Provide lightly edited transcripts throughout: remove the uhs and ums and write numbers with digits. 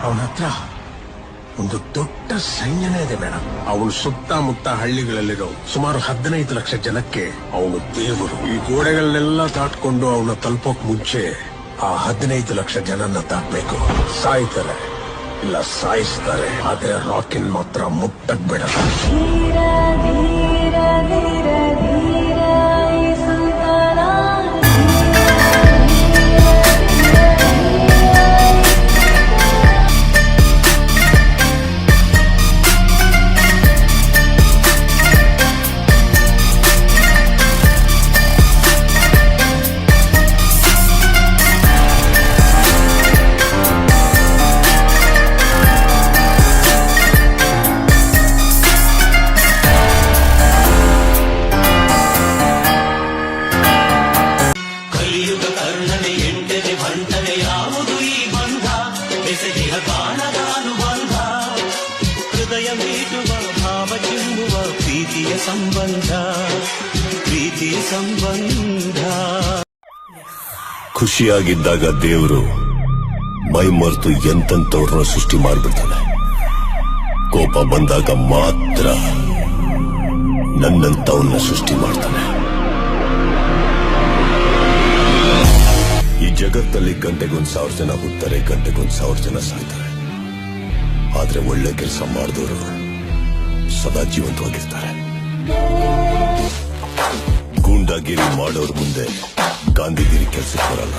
ಅವನ ಹತ್ರ ಒಂದು ದೊಡ್ಡ ಸೈನ್ಯನೇ ಇದೆ ಮೇಡಮ್. ಅವನು ಸುತ್ತಮುತ್ತ ಹಳ್ಳಿಗಳಲ್ಲಿರೋ ಸುಮಾರು 15 ಲಕ್ಷ ಜನಕ್ಕೆ ಅವನು ದೇವರು. ಈ ಗೋಡೆಗಳನ್ನೆಲ್ಲ ದಾಟ್ಕೊಂಡು ಅವನ ತಲುಪೋಕ್ ಮುಂಚೆ ಆ 15 ಲಕ್ಷ ಜನನ್ನ ದಾಟ್ಬೇಕು. ಸಾಯ್ತಾರೆ ಇಲ್ಲ ಸಾಯಿಸ್ತಾರೆ, ಆದ್ರೆ ರಾಕಿನ್ ಮಾತ್ರ ಮುಟ್ಟಕ್ ಬಿಡಲ್ಲ. ಹೃದಯ ಮೀಟುವ ಭಾವ ಚಿಮ್ಮುವ ಪ್ರೀತಿಯ ಸಂಬಂಧ. ಖುಷಿಯಾಗಿದ್ದಾಗ ದೇವರು ಮೈ ಮರೆತು ಎಂತೆಂತವ್ರನ್ನ ಸೃಷ್ಟಿ ಮಾಡ್ಬಿಡ್ತಾನೆ. ಕೋಪ ಬಂದಾಗ ಮಾತ್ರ ನನ್ನಂತವನ್ನ ಸೃಷ್ಟಿ ಮಾಡ್ತಾನೆ. ಈ ಜಗತ್ತಲ್ಲಿ ಗಂಟೆಗೊಂದು 1000 ಜನ ಹುಡ್ತಾರೆ, ಗಂಟೆಗೊಂದು 1000 ಜನ ಸಾಯ್ತಾರೆ. ಆದ್ರೆ ಒಳ್ಳೆ ಕೆಲಸ ಮಾಡಿದವರು ಸದಾ ಜೀವಂತವಾಗಿರ್ತಾರೆ. ಗೂಂಡಾಗಿರಿ ಮಾಡೋರ್ ಮುಂದೆ ಗಾಂಧಿಗಿರಿ ಕೆಲ್ಸಕ್ಕೆ ಬರಲ್ಲ,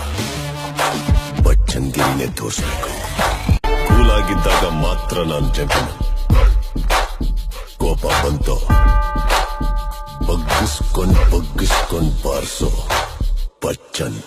ಬಚ್ಚನ್ಗಿರಿನೇ ತೋರಿಸ್ಬೇಕು. ಕೂಲಾಗಿದ್ದಾಗ ಮಾತ್ರ ನಾನು ಚಾಂಪಿಯನ್. ಕೋಪ ಬಂತು ಬಗ್ಗಿಸ್ಕೊಂಡ್ ಬಾರಿಸೋ ಬಚ್ಚನ್.